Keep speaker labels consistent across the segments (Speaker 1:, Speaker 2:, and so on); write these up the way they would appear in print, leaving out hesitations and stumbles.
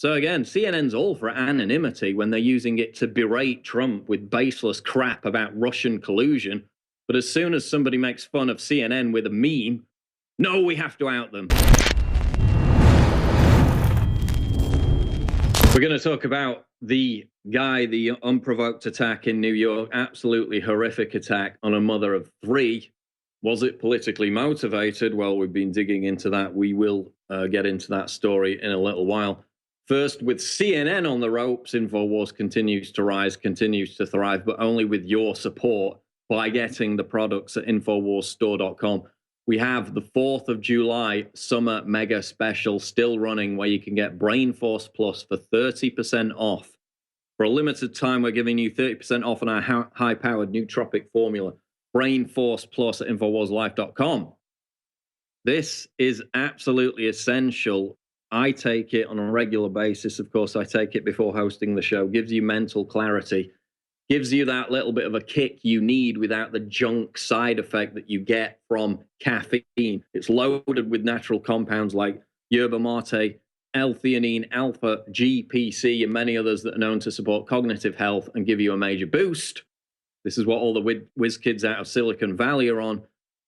Speaker 1: So again, CNN's all for anonymity when they're using it to berate Trump with baseless crap about Russian collusion. But as soon as somebody makes fun of CNN with a meme, no, we have to out them. We're going to talk about the guy, the unprovoked attack in New York, absolutely horrific attack on a mother of three. Was it politically motivated? Well, we've been digging into that. We will get into that story in a little while. First, with CNN on the ropes, Infowars continues to rise, continues to thrive, but only with your support by getting the products at InfowarsStore.com. We have the 4th of July summer mega special still running where you can get Brain Force Plus for 30% off. For a limited time, we're giving you 30% off on our high-powered nootropic formula, Brain Force Plus at InfowarsLife.com. This is absolutely essential. I take it on a regular basis. Of course, I take it before hosting the show. Gives you mental clarity. Gives you that little bit of a kick you need without the junk side effect that you get from caffeine. It's loaded with natural compounds like yerba mate, L-theanine, alpha, GPC, and many others that are known to support cognitive health and give you a major boost. This is what all the whiz kids out of Silicon Valley are on.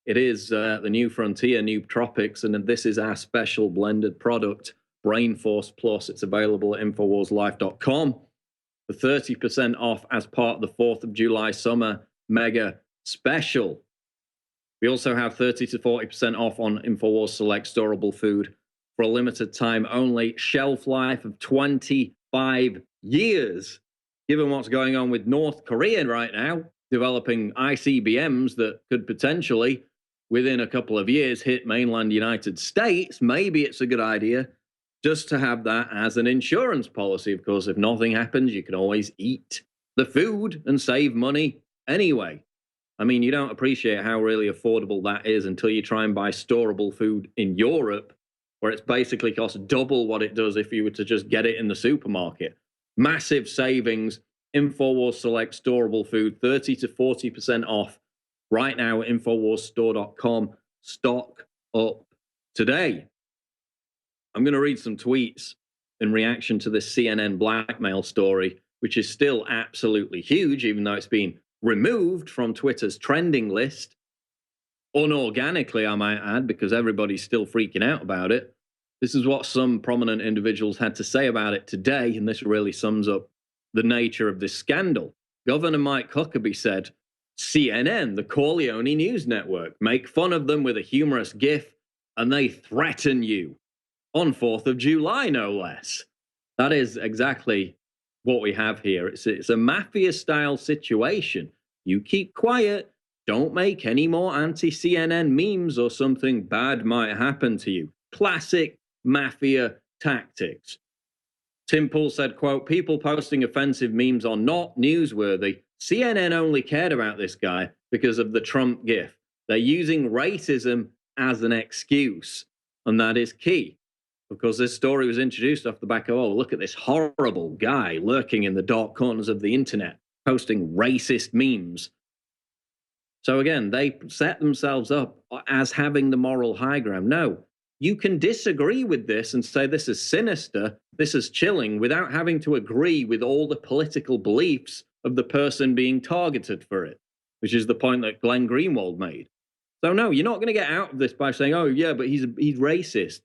Speaker 1: It is the new frontier, new tropics, and this is our special blended product, Brain Force Plus. It's available at InfowarsLife.com for 30% off as part of the 4th of July summer mega special. We also have 30 to 40% off on Infowars Select Storable Food for a limited time only, shelf life of 25 years. Given what's going on with North Korea right now, developing ICBMs that could potentially, within a couple of years, hit mainland United States, maybe it's a good idea just to have that as an insurance policy. Of course, if nothing happens, you can always eat the food and save money anyway. I mean, you don't appreciate how really affordable that is until you try and buy storable food in Europe, where it's basically costs double what it does if you were to just get it in the supermarket. Massive savings. Infowars Select Storable Food, 30 to 40% off right now at InfowarsStore.com. Stock up today. I'm going to read some tweets in reaction to this CNN blackmail story, which is still absolutely huge, even though it's been removed from Twitter's trending list. Unorganically, I might add, because everybody's still freaking out about it. This is what some prominent individuals had to say about it today, and this really sums up the nature of this scandal. Governor Mike Huckabee said, CNN, the Corleone news network, make fun of them with a humorous gif, and they threaten you. On 4th of July, no less. That is exactly what we have here. It's a mafia-style situation. You keep quiet, don't make any more anti-CNN memes or something bad might happen to you. Classic mafia tactics. Tim Pool said, quote, people posting offensive memes are not newsworthy. CNN only cared about this guy because of the Trump gif. They're using racism as an excuse, and that is key. Of course, this story was introduced off the back of, oh, look at this horrible guy lurking in the dark corners of the internet, posting racist memes. So again, they set themselves up as having the moral high ground. No, you can disagree with this and say this is sinister, this is chilling, without having to agree with all the political beliefs of the person being targeted for it, which is the point that Glenn Greenwald made. So no, you're not going to get out of this by saying, oh yeah, but he's racist.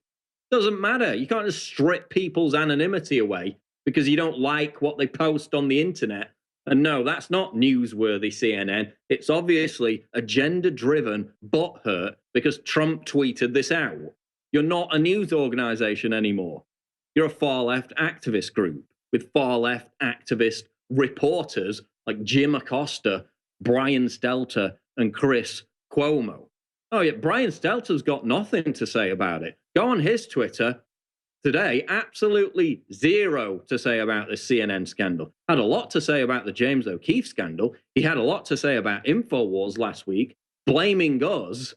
Speaker 1: Doesn't matter. You can't just strip people's anonymity away because you don't like what they post on the internet. And no, that's not newsworthy, CNN. It's obviously agenda-driven butthurt because Trump tweeted this out. You're not a news organization anymore. You're a far-left activist group with far-left activist reporters like Jim Acosta, Brian Stelter, and Chris Cuomo. Oh yeah, Brian Stelter's got nothing to say about it. Go on his Twitter today, absolutely zero to say about this CNN scandal. Had a lot to say about the James O'Keefe scandal. He had a lot to say about Infowars last week, blaming us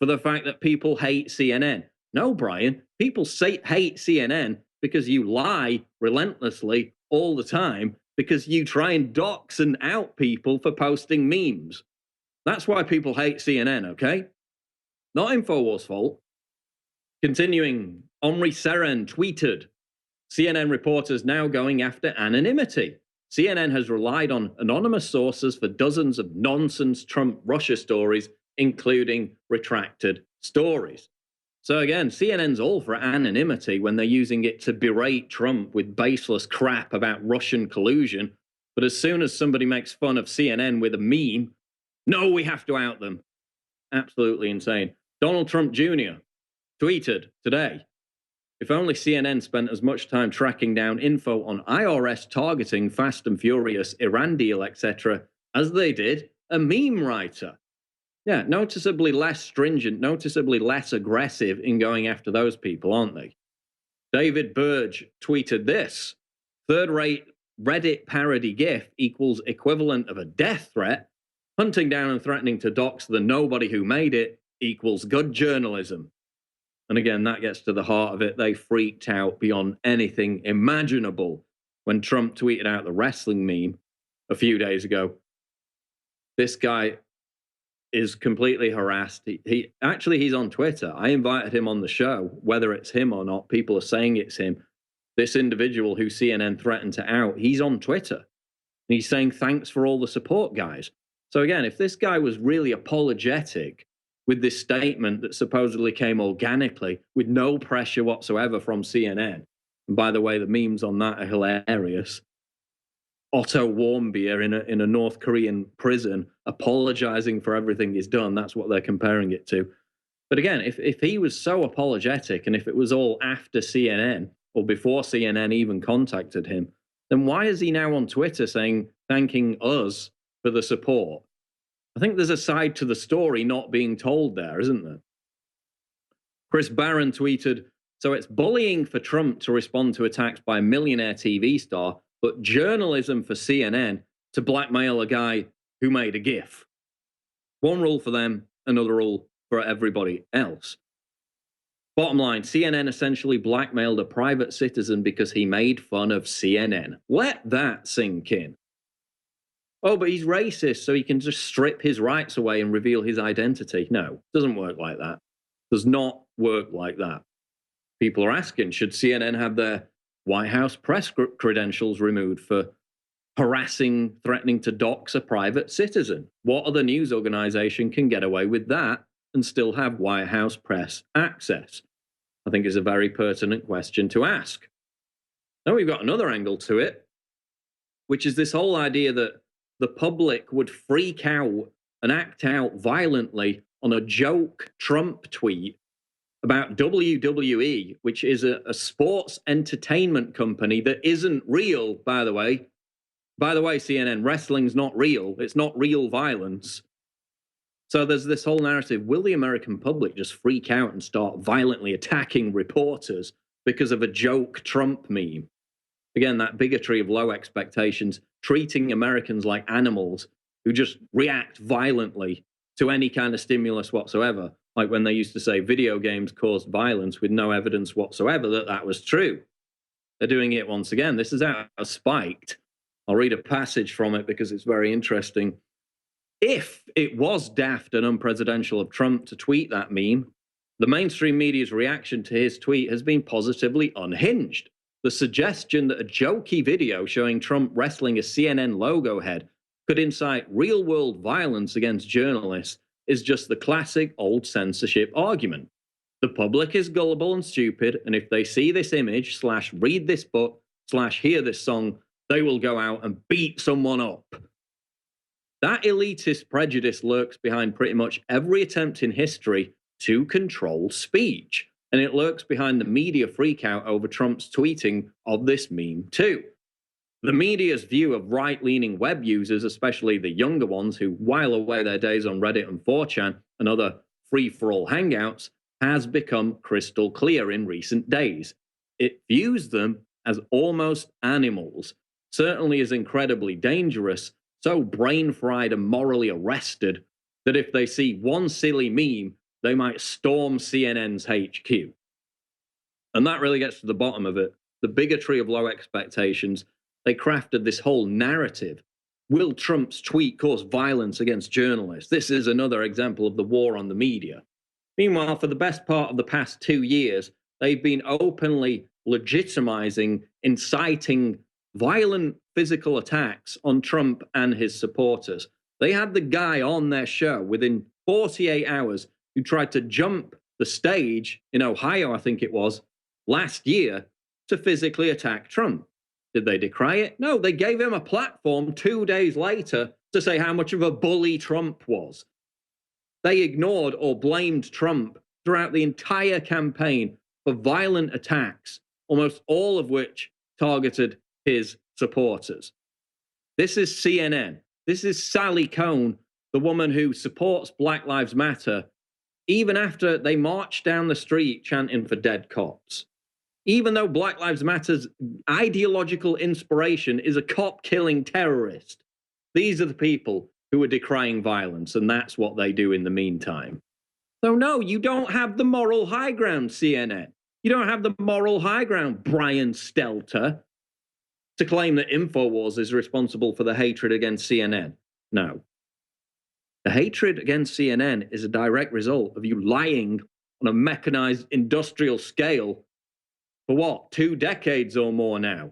Speaker 1: for the fact that people hate CNN. No, Brian, people hate CNN because you lie relentlessly all the time, because you try and dox and out people for posting memes. That's why people hate CNN, okay? Not Infowars' fault. Continuing, Omri Seren tweeted, CNN reporters now going after anonymity. CNN has relied on anonymous sources for dozens of nonsense Trump-Russia stories, including retracted stories. So again, CNN's all for anonymity when they're using it to berate Trump with baseless crap about Russian collusion. But as soon as somebody makes fun of CNN with a meme, no, we have to out them. Absolutely insane. Donald Trump Jr. tweeted today, if only CNN spent as much time tracking down info on IRS targeting Fast and Furious, Iran deal, etc., as they did a meme writer. Yeah, noticeably less stringent, noticeably less aggressive in going after those people, aren't they? David Burge tweeted this: third-rate Reddit parody GIF equals equivalent of a death threat. Hunting down and threatening to dox the nobody who made it equals good journalism. And again, that gets to the heart of it. They freaked out beyond anything imaginable when Trump tweeted out the wrestling meme a few days ago. This guy is completely harassed. He's on Twitter. I invited him on the show, whether it's him or not. People are saying it's him. This individual who CNN threatened to out, he's on Twitter. And he's saying, thanks for all the support, guys. So again, if this guy was really apologetic with this statement that supposedly came organically with no pressure whatsoever from CNN, and by the way, the memes on that are hilarious. Otto Warmbier in a North Korean prison apologizing for everything he's done. That's what they're comparing it to. But again, if he was so apologetic and if it was all after CNN or before CNN even contacted him, then why is he now on Twitter saying, thanking us for the support? I think there's a side to the story not being told there, isn't there? Chris Barron tweeted, so it's bullying for Trump to respond to attacks by a millionaire TV star, but journalism for CNN to blackmail a guy who made a GIF. One rule for them, another rule for everybody else. Bottom line, CNN essentially blackmailed a private citizen because he made fun of CNN. Let that sink in. Oh, but he's racist, so he can just strip his rights away and reveal his identity. No, doesn't work like that. Does not work like that. People are asking, should CNN have their White House press credentials removed for harassing, threatening to dox a private citizen? What other news organization can get away with that and still have White House press access? I think is a very pertinent question to ask. Now we've got another angle to it, which is this whole idea that the public would freak out and act out violently on a joke Trump tweet about WWE, which is a sports entertainment company that isn't real, by the way. By the way, CNN, wrestling's not real. It's not real violence. So there's this whole narrative. Will the American public just freak out and start violently attacking reporters because of a joke Trump meme? Again, that bigotry of low expectations, treating Americans like animals who just react violently to any kind of stimulus whatsoever. Like when they used to say video games caused violence with no evidence whatsoever that that was true. They're doing it once again. This is out of spite. I'll read a passage from it because it's very interesting. If it was daft and unpresidential of Trump to tweet that meme, the mainstream media's reaction to his tweet has been positively unhinged. The suggestion that a jokey video showing Trump wrestling a CNN logo head could incite real-world violence against journalists is just the classic old censorship argument. The public is gullible and stupid, and if they see this image / read this book / hear this song, they will go out and beat someone up. That elitist prejudice lurks behind pretty much every attempt in history to control speech, and it lurks behind the media freakout over Trump's tweeting of this meme too. The media's view of right-leaning web users, especially the younger ones who while away their days on Reddit and 4chan and other free-for-all hangouts, has become crystal clear in recent days. It views them as almost animals, certainly as incredibly dangerous, so brain-fried and morally arrested that if they see one silly meme, they might storm CNN's HQ. And that really gets to the bottom of it. The bigotry of low expectations. They crafted this whole narrative. Will Trump's tweet cause violence against journalists? This is another example of the war on the media. Meanwhile, for the best part of the past 2 years, they've been openly legitimizing, inciting violent physical attacks on Trump and his supporters. They had the guy on their show within 48 hours who tried to jump the stage in Ohio, I think it was, last year to physically attack Trump. Did they decry it? No, they gave him a platform 2 days later to say how much of a bully Trump was. They ignored or blamed Trump throughout the entire campaign for violent attacks, almost all of which targeted his supporters. This is CNN. This is Sally Cohn, the woman who supports Black Lives Matter, even after they marched down the street chanting for dead cops. Even though Black Lives Matter's ideological inspiration is a cop-killing terrorist, these are the people who are decrying violence, and that's what they do in the meantime. So no, you don't have the moral high ground, CNN. You don't have the moral high ground, Brian Stelter, to claim that Infowars is responsible for the hatred against CNN. No. The hatred against CNN is a direct result of you lying on a mechanized industrial scale for what, 2 decades or more now.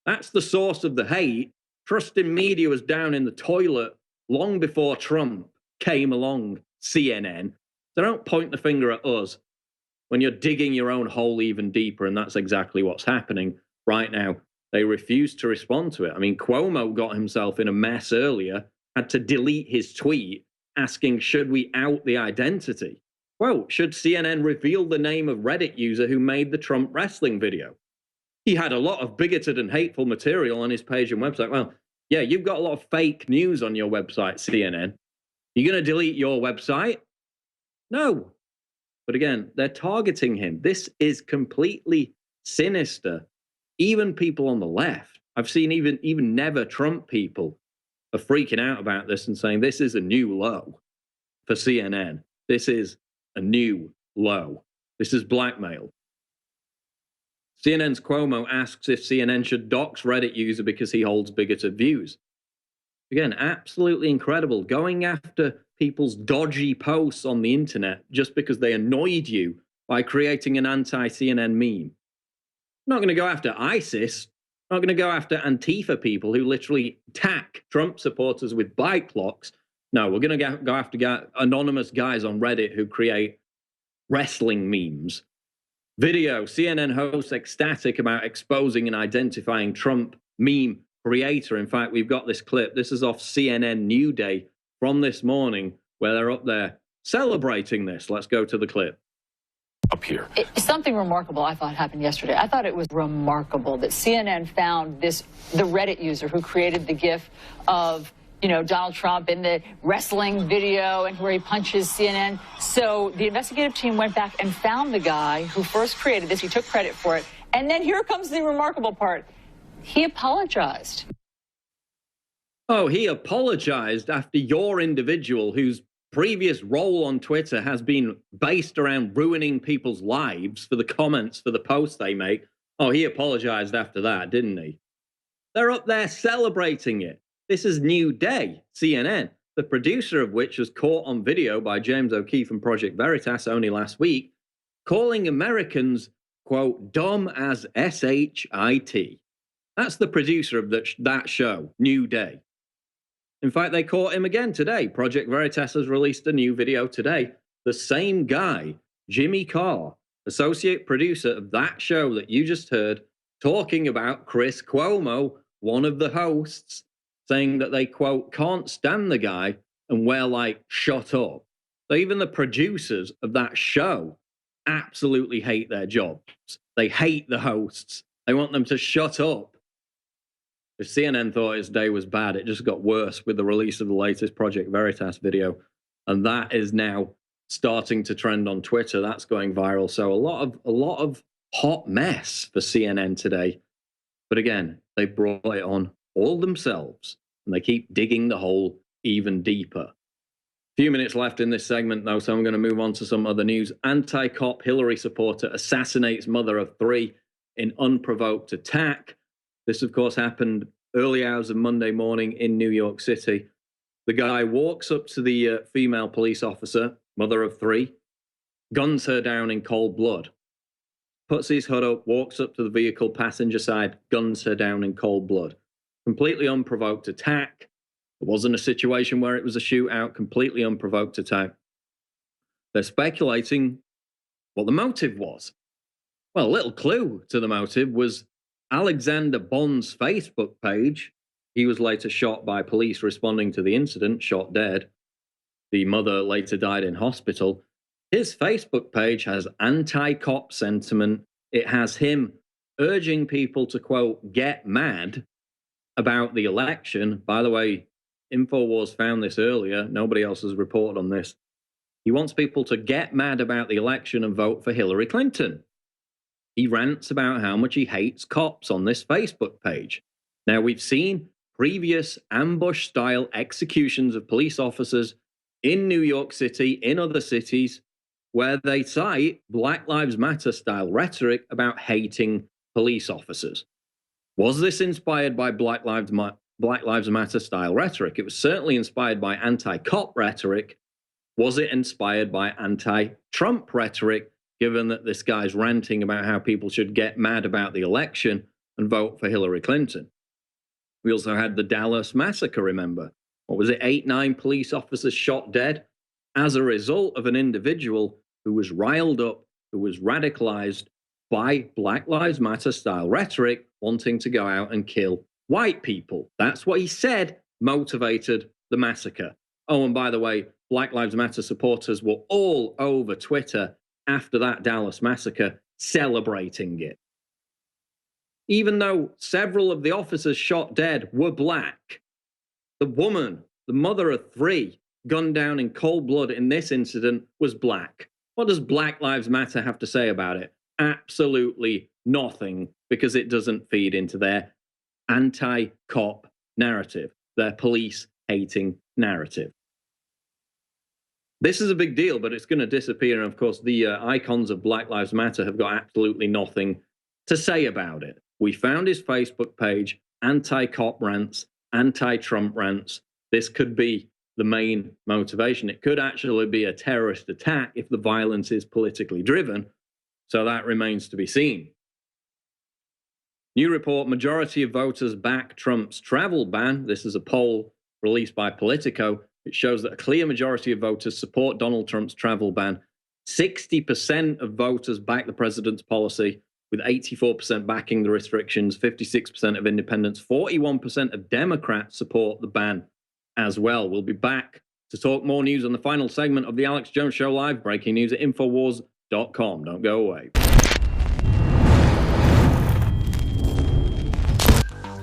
Speaker 1: That's the source of the hate. Trust in media was down in the toilet long before Trump came along, CNN. So don't point the finger at us when you're digging your own hole even deeper, and that's exactly what's happening right now. They refuse to respond to it. I mean, Cuomo got himself in a mess earlier, had to delete his tweet asking, should we out the identity? Quote, should CNN reveal the name of Reddit user who made the Trump wrestling video? He had a lot of bigoted and hateful material on his page and website. Well, yeah, you've got a lot of fake news on your website, CNN. You're going to delete your website? No. But again, they're targeting him. This is completely sinister. Even people on the left, I've seen even never Trump people are freaking out about this and saying this is a new low for CNN. This is a new low. This is blackmail. CNN's Cuomo asks if CNN should dox Reddit user because he holds bigoted views. Again, absolutely incredible. Going after people's dodgy posts on the internet just because they annoyed you by creating an anti-CNN meme. I'm not going to go after ISIS. I'm not going to go after Antifa people who literally attack Trump supporters with bike locks. No, we're going to go after anonymous guys on Reddit who create wrestling memes. Video, CNN host ecstatic about exposing and identifying Trump meme creator. In fact, we've got this clip. This is off CNN New Day from this morning where they're up there celebrating this. Let's go to the clip.
Speaker 2: Up here.
Speaker 3: Something remarkable I thought happened yesterday. I thought it was remarkable that CNN found the Reddit user who created the GIF of, Donald Trump in the wrestling video and where he punches CNN. So the investigative team went back and found the guy who first created this. He took credit for it. And then here comes the remarkable part. He apologized.
Speaker 1: Oh, he apologized after your individual whose previous role on Twitter has been based around ruining people's lives for the comments for the posts they make. Oh, he apologized after that, didn't he? They're up there celebrating it. This is New Day, CNN, the producer of which was caught on video by James O'Keefe and Project Veritas only last week, calling Americans, quote, dumb as S-H-I-T. That's the producer of that show, New Day. In fact, they caught him again today. Project Veritas has released a new video today. The same guy, Jimmy Carr, associate producer of that show that you just heard, talking about Chris Cuomo, one of the hosts, saying that they, quote, can't stand the guy, and we're like, shut up. So even the producers of that show absolutely hate their jobs. They hate the hosts. They want them to shut up. If CNN thought its day was bad, it just got worse with the release of the latest Project Veritas video. And that is now starting to trend on Twitter. That's going viral. So a lot of hot mess for CNN today. But again, they brought it on all themselves, and they keep digging the hole even deeper. A few minutes left in this segment, though, so I'm going to move on to some other news. Anti-cop Hillary supporter assassinates mother of 3 in unprovoked attack. This, of course, happened early hours of Monday morning in New York City. The guy walks up to the female police officer, mother of 3, guns her down in cold blood. puts his hood up, walks up to the vehicle passenger side, guns her down in cold blood. Completely unprovoked attack. It wasn't a situation where it was a shootout, completely unprovoked attack. They're speculating what the motive was. Well, a little clue to the motive was Alexander Bond's Facebook page. He was later shot by police responding to the incident, shot dead. The mother later died in hospital. His Facebook page has anti-cop sentiment. It has him urging people to, quote, get mad about the election. By the way, Infowars found this earlier. Nobody else has reported on this. He wants people to get mad about the election and vote for Hillary Clinton. He rants about how much he hates cops on this Facebook page. Now, we've seen previous ambush-style executions of police officers in New York City, in other cities, where they cite Black Lives Matter-style rhetoric about hating police officers. Was this inspired by Black Lives Matter-style rhetoric? It was certainly inspired by anti-cop rhetoric. Was it inspired by anti-Trump rhetoric, given that this guy's ranting about how people should get mad about the election and vote for Hillary Clinton? We also had the Dallas massacre, remember? What was it, 8-9 police officers shot dead as a result of an individual who was riled up, who was radicalized by Black Lives Matter style rhetoric, wanting to go out and kill white people. That's what he said motivated the massacre. Oh, and by the way, Black Lives Matter supporters were all over Twitter after that Dallas massacre celebrating it. Even though several of the officers shot dead were black, the woman, the mother of 3, gunned down in cold blood in this incident was black. What does Black Lives Matter have to say about it? Absolutely nothing, because it doesn't feed into their anti-cop narrative, their police-hating narrative. This is a big deal, but it's going to disappear. And of course, the icons of Black Lives Matter have got absolutely nothing to say about it. We found his Facebook page, anti-cop rants, anti-Trump rants. This could be the main motivation. It could actually be a terrorist attack if the violence is politically driven. So that remains to be seen. New report, majority of voters back Trump's travel ban. This is a poll released by Politico. It shows that a clear majority of voters support Donald Trump's travel ban. 60% of voters back the president's policy, with 84% backing the restrictions, 56% of independents, 41% of Democrats support the ban as well. We'll be back to talk more news on the final segment of the Alex Jones Show Live. Breaking news at Infowars.com. Don't go away.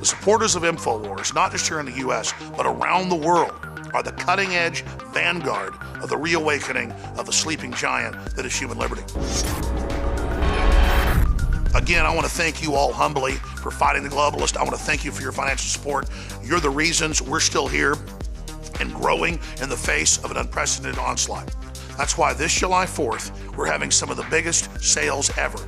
Speaker 2: The supporters of Infowars, not just here in the U.S., but around the world, are the cutting-edge vanguard of the reawakening of the sleeping giant that is human liberty. Again, I want to thank you all humbly for fighting the globalist. I want to thank you for your financial support. You're the reasons we're still here and growing in the face of an unprecedented onslaught. That's why this July 4th, we're having some of the biggest sales ever.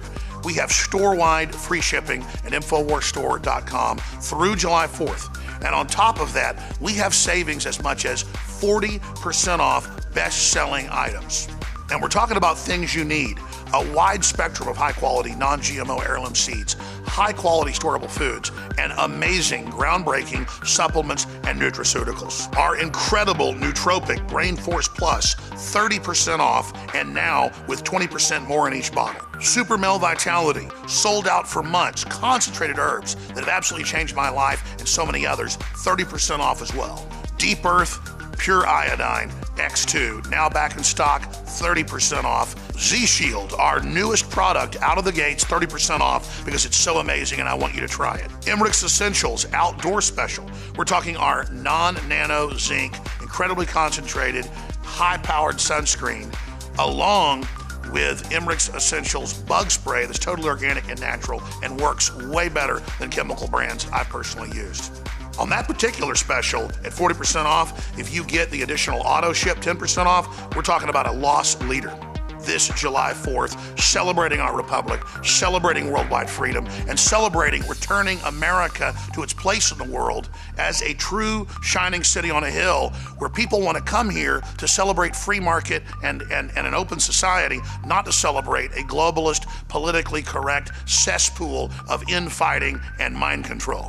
Speaker 2: We have store-wide free shipping at InfoWarsStore.com through July 4th. And on top of that, we have savings as much as 40% off best-selling items. And we're talking about things you need. A wide spectrum of high-quality, non-GMO heirloom seeds, high-quality storable foods, and amazing, groundbreaking supplements and nutraceuticals. Our incredible nootropic Brain Force Plus, 30% off, and now with 20% more in each bottle. Super Male Vitality, sold out for months. Concentrated herbs that have absolutely changed my life and so many others, 30% off as well. Deep Earth, Pure Iodine, X2, now back in stock, 30% off. Z-Shield, our newest product out of the gates, 30% off because it's so amazing and I want you to try it. Emmerich's Essentials Outdoor Special. We're talking our non-nano zinc, incredibly concentrated, high-powered sunscreen, along with Emmerich's Essentials Bug Spray that's totally organic and natural and works way better than chemical brands I've personally used. On that particular special at 40% off, if you get the additional auto ship 10% off, we're talking about a loss leader. this July 4th, celebrating our republic, celebrating worldwide freedom, and celebrating returning America to its place in the world as a true shining city on a hill where people want to come here to celebrate free market and an open society, not to celebrate a globalist, politically correct cesspool of infighting and mind control.